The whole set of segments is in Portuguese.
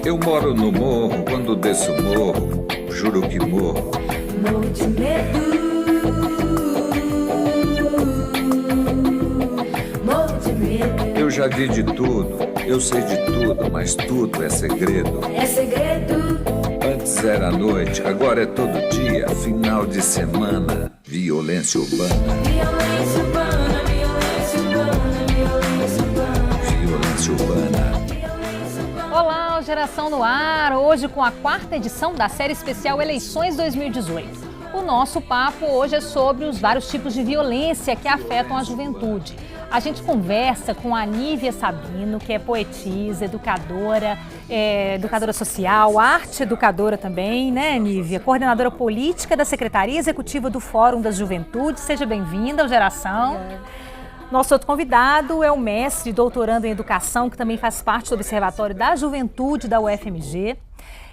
Eu moro no morro, quando desço o morro, juro que morro. Morro de medo. Morro de medo. Eu já vi de tudo, eu sei de tudo, mas tudo é segredo. É segredo. Antes era noite, agora é todo dia, final de semana, violência urbana. Violência urbana, violência urbana, violência urbana. Violência urbana. Olá, Geração no Ar, hoje com a 4ª edição da série especial Eleições 2018. O nosso papo hoje é sobre os vários tipos de violência que afetam a juventude. A gente conversa com a Nívia Sabino, que é poetisa, educadora, educadora social, arte educadora também, né, Nívia? Coordenadora política da Secretaria Executiva do Fórum das Juventudes. Seja bem-vinda ao Geração. Nosso outro convidado é o mestre e doutorando em educação, que também faz parte do Observatório da Juventude da UFMG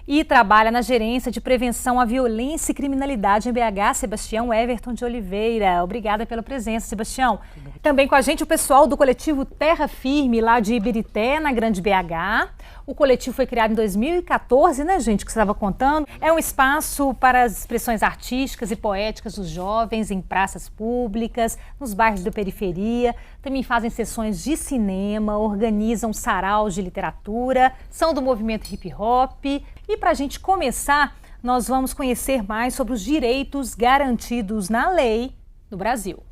e trabalha na Gerência de Prevenção à Violência e Criminalidade em BH, Sebastião Everton de Oliveira. Obrigada pela presença, Sebastião. Também com a gente o pessoal do coletivo Terra Firme, lá de Ibirité, na Grande BH. O coletivo foi criado em 2014, né, gente, que você estava contando. É um espaço para as expressões artísticas e poéticas dos jovens em praças públicas, nos bairros da periferia. Também fazem sessões de cinema, organizam saraus de literatura, são do movimento hip hop. E para a gente começar, nós vamos conhecer mais sobre os direitos garantidos na lei no Brasil.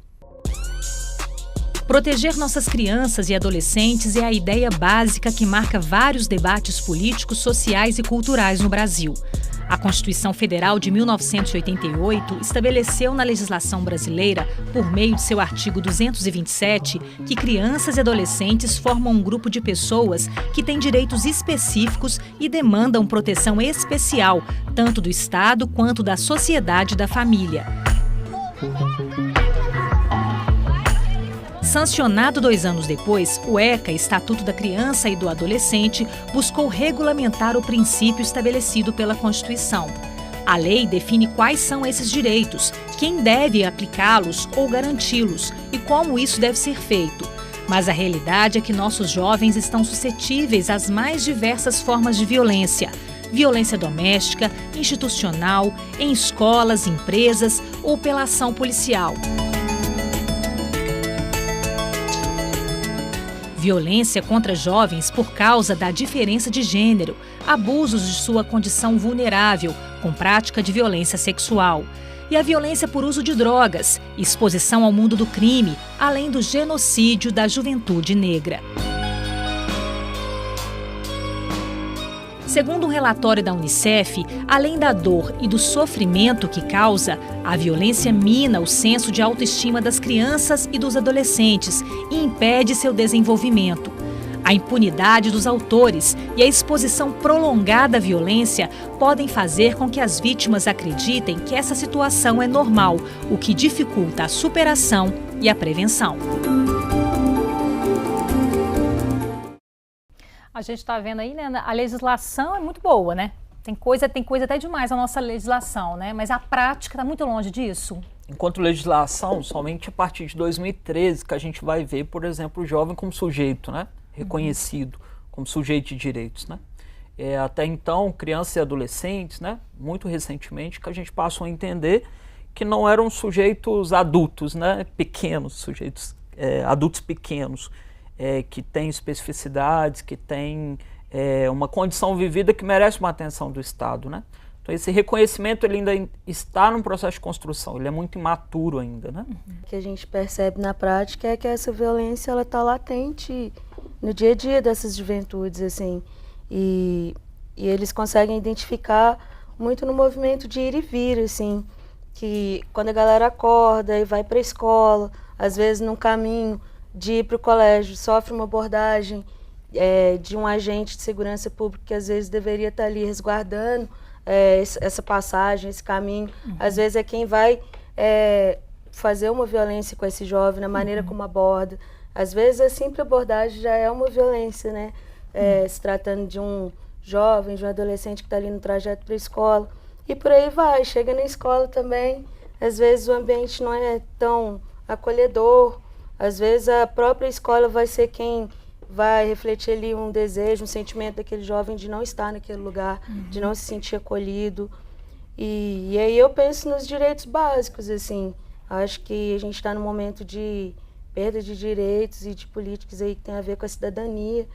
Proteger nossas crianças e adolescentes é a ideia básica que marca vários debates políticos, sociais e culturais no Brasil. A Constituição Federal de 1988 estabeleceu na legislação brasileira, por meio de seu artigo 227, que crianças e adolescentes formam um grupo de pessoas que têm direitos específicos e demandam proteção especial, tanto do Estado quanto da sociedade e da família. Sancionado 2 anos depois, o ECA, Estatuto da Criança e do Adolescente, buscou regulamentar o princípio estabelecido pela Constituição. A lei define quais são esses direitos, quem deve aplicá-los ou garanti-los e como isso deve ser feito. Mas a realidade é que nossos jovens estão suscetíveis às mais diversas formas de violência. Violência doméstica, institucional, em escolas, empresas ou pela ação policial. Violência contra jovens por causa da diferença de gênero, abusos de sua condição vulnerável, com prática de violência sexual. E a violência por uso de drogas, exposição ao mundo do crime, além do genocídio da juventude negra. Segundo um relatório da Unicef, além da dor e do sofrimento que causa, a violência mina o senso de autoestima das crianças e dos adolescentes e impede seu desenvolvimento. A impunidade dos autores e a exposição prolongada à violência podem fazer com que as vítimas acreditem que essa situação é normal, o que dificulta a superação e a prevenção. A gente está vendo aí, né, a legislação é muito boa, né? Tem coisa até demais na nossa legislação, né? Mas a prática está muito longe disso. Enquanto legislação, somente a partir de 2013 que a gente vai ver, por exemplo, o jovem como sujeito, né? Reconhecido como sujeito de direitos, né? Até então, crianças e adolescentes, né? Muito recentemente, que a gente passou a entender que não eram sujeitos adultos, né? Pequenos, sujeitos adultos pequenos. Que tem especificidades, que tem uma condição vivida que merece uma atenção do Estado, né? Então esse reconhecimento ele ainda está num processo de construção, ele é muito imaturo ainda, né? O que a gente percebe na prática é que essa violência ela está latente no dia a dia dessas juventudes, assim, e eles conseguem identificar muito no movimento de ir e vir, assim, que quando a galera acorda e vai para a escola, às vezes num caminho de ir para o colégio, sofre uma abordagem de um agente de segurança pública que às vezes deveria estar ali resguardando essa passagem, esse caminho. Às vezes é quem vai fazer uma violência com esse jovem, na maneira como aborda. Às vezes a simples abordagem já é uma violência, né? Se tratando de um jovem, de um adolescente que está ali no trajeto para a escola. E por aí vai, chega na escola também, às vezes o ambiente não é tão acolhedor, às vezes a própria escola vai ser quem vai refletir ali um desejo, um sentimento daquele jovem de não estar naquele lugar, de não se sentir acolhido. E aí eu penso nos direitos básicos, assim. Acho que a gente está num momento de perda de direitos e de políticas aí que tem a ver com a cidadania.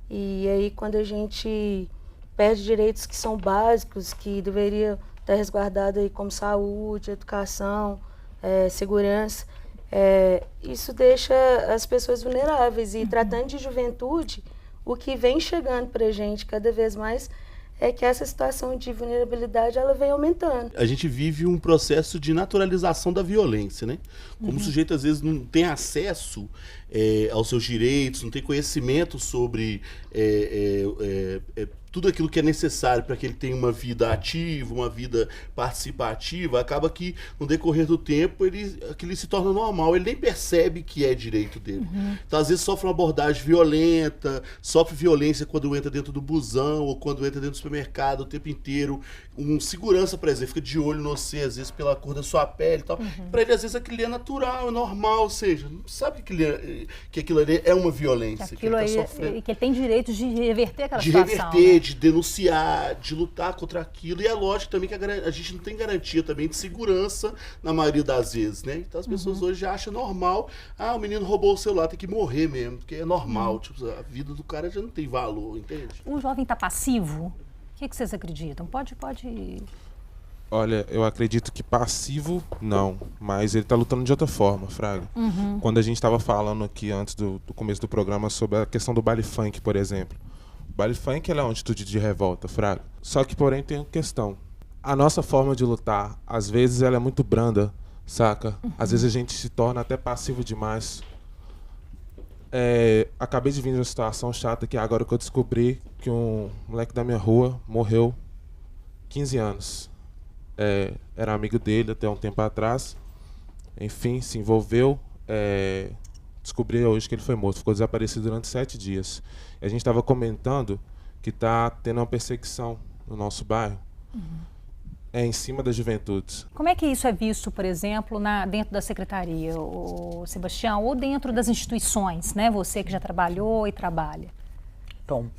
E aí quando a gente perde direitos que são básicos, que deveria estar resguardado aí como saúde, educação, segurança, isso deixa as pessoas vulneráveis. E tratando de juventude, o que vem chegando para a gente cada vez mais é que essa situação de vulnerabilidade ela vem aumentando. A gente vive um processo de naturalização da violência, né? Como o sujeito às vezes não tem acesso aos seus direitos, não tem conhecimento sobre tudo aquilo que é necessário para que ele tenha uma vida ativa, uma vida participativa, acaba que no decorrer do tempo aquilo se torna normal, ele nem percebe que é direito dele. Então às vezes sofre uma abordagem violenta, sofre violência quando entra dentro do busão ou quando entra dentro do supermercado o tempo inteiro, um segurança, por exemplo, fica de olho no você, às vezes pela cor da sua pele e tal. Para ele às vezes aquilo é natural, é normal, ou seja, não sabe que aquilo ali é uma violência. Que aquilo ele tá aí, sofrendo. que ele tem direito de reverter aquela De situação. reverter, Né? de denunciar, de lutar contra aquilo. E é lógico também que a gente não tem garantia também de segurança na maioria das vezes, né? Então as pessoas hoje acham normal, o menino roubou o celular, tem que morrer mesmo, porque é normal. Tipo, a vida do cara já não tem valor, entende? O jovem está passivo? O que vocês acreditam? Pode... Olha, eu acredito que passivo, não. Mas ele tá lutando de outra forma, Fraga. Quando a gente estava falando aqui antes do começo do programa sobre a questão do baile funk, por exemplo. O baile funk é uma atitude de revolta, Fraga. Só que, porém, tem uma questão. A nossa forma de lutar, às vezes, ela é muito branda, saca? Às vezes a gente se torna até passivo demais. Acabei de vir de uma situação chata que agora que eu descobri que um moleque da minha rua morreu 15 anos. Era amigo dele até um tempo atrás. Enfim, se envolveu. Descobri hoje que ele foi morto. Ficou desaparecido durante 7 dias. E a gente estava comentando que está tendo uma perseguição no nosso bairro. Em cima das juventudes. Como é que isso é visto, por exemplo, dentro da secretaria, o Sebastião, ou dentro das instituições, né? Você que já trabalhou e trabalha. Então,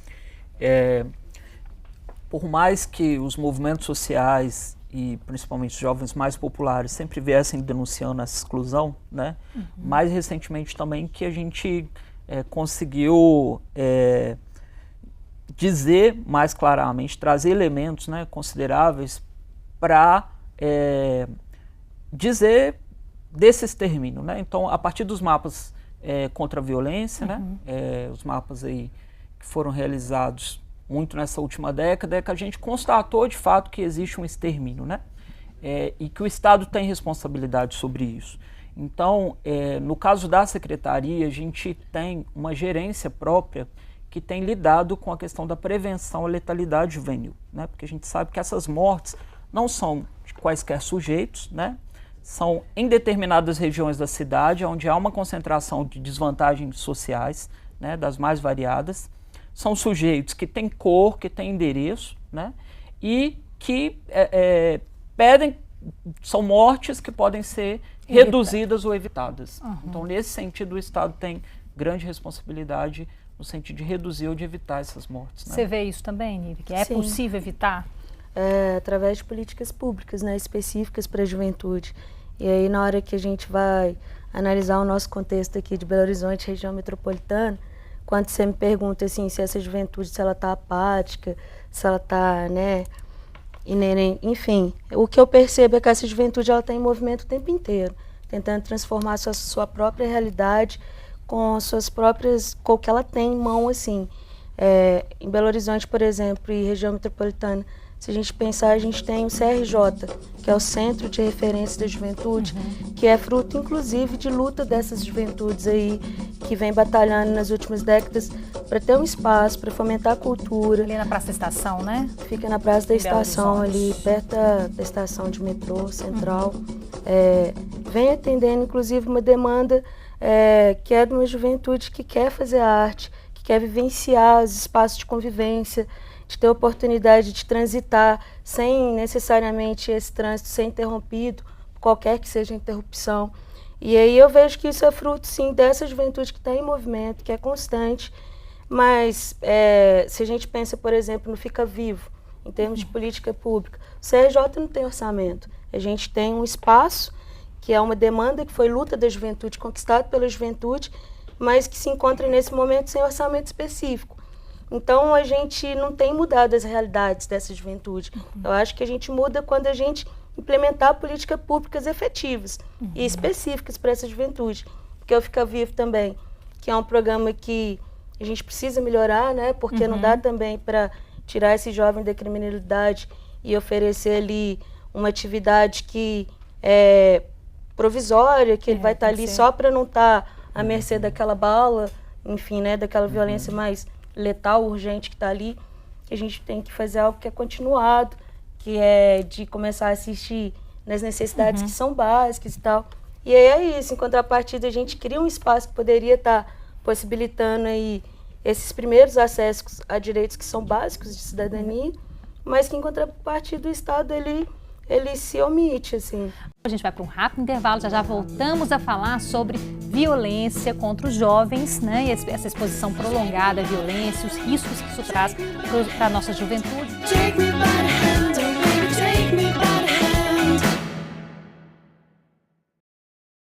por mais que os movimentos sociais e principalmente os jovens mais populares sempre viessem denunciando essa exclusão, né? Mais recentemente também que a gente conseguiu dizer mais claramente, trazer elementos, né, consideráveis para dizer desse extermínio, né? Então, a partir dos mapas contra a violência, né? Os mapas aí que foram realizados muito nessa última década, é que a gente constatou de fato que existe um extermínio, né? E que o Estado tem responsabilidade sobre isso. Então, no caso da Secretaria, a gente tem uma gerência própria que tem lidado com a questão da prevenção à letalidade juvenil, né? Porque a gente sabe que essas mortes não são de quaisquer sujeitos, né? São em determinadas regiões da cidade, onde há uma concentração de desvantagens sociais, né, das mais variadas. São sujeitos que têm cor, que têm endereço, né, e que são mortes que podem ser reduzidas ou evitadas. Então, nesse sentido, o Estado tem grande responsabilidade no sentido de reduzir ou de evitar essas mortes. Né? Você vê isso também, Nive, que é Sim. possível evitar? Através de políticas públicas, né, específicas para a juventude. E aí, na hora que a gente vai analisar o nosso contexto aqui de Belo Horizonte, região metropolitana, quando você me pergunta assim, se essa juventude, se ela está apática, se ela está, né, inerente, enfim, o que eu percebo é que essa juventude ela está em movimento o tempo inteiro, tentando transformar sua própria realidade com suas próprias, com o que ela tem em mão, assim. Em Belo Horizonte, por exemplo, e região metropolitana, se a gente pensar, a gente tem o CRJ, que é o Centro de Referência da Juventude, que é fruto, inclusive, de luta dessas juventudes aí, que vem batalhando nas últimas décadas para ter um espaço, para fomentar a cultura. Ali na Praça da Estação, né? Fica na Praça da Em Belo Estação, Horizonte. ali perto da estação de metrô central. Vem atendendo, inclusive, uma demanda que é de uma juventude que quer fazer arte, que quer vivenciar os espaços de convivência, de ter oportunidade de transitar sem necessariamente esse trânsito ser interrompido, qualquer que seja a interrupção. E aí eu vejo que isso é fruto, sim, dessa juventude que está em movimento, que é constante, Mas se a gente pensa, por exemplo, no Fica Vivo, em termos de política pública, o CRJ não tem orçamento. A gente tem um espaço que é uma demanda que foi luta da juventude, conquistado pela juventude, mas que se encontra nesse momento sem orçamento específico. Então, a gente não tem mudado as realidades dessa juventude. Eu acho que a gente muda quando a gente implementar políticas públicas efetivas e específicas para essa juventude. Porque o Fica Vivo também, que é um programa que a gente precisa melhorar, né? Porque não dá também para tirar esse jovem da criminalidade e oferecer ali uma atividade que é provisória, que ele vai estar ali só para não estar à mercê daquela bala, enfim, né? Daquela violência mais letal, urgente que está ali. Que a gente tem que fazer algo que é continuado, que é de começar a assistir nas necessidades que são básicas e tal. E aí é isso, em contrapartida a gente cria um espaço que poderia estar possibilitando aí esses primeiros acessos a direitos que são básicos de cidadania, mas que em contrapartida o Estado ele se omite, assim. A gente vai para um rápido intervalo, já voltamos a falar sobre violência contra os jovens, né? E essa exposição prolongada à violência, os riscos que isso traz para a nossa juventude. Take me by the hand, oh baby, take me by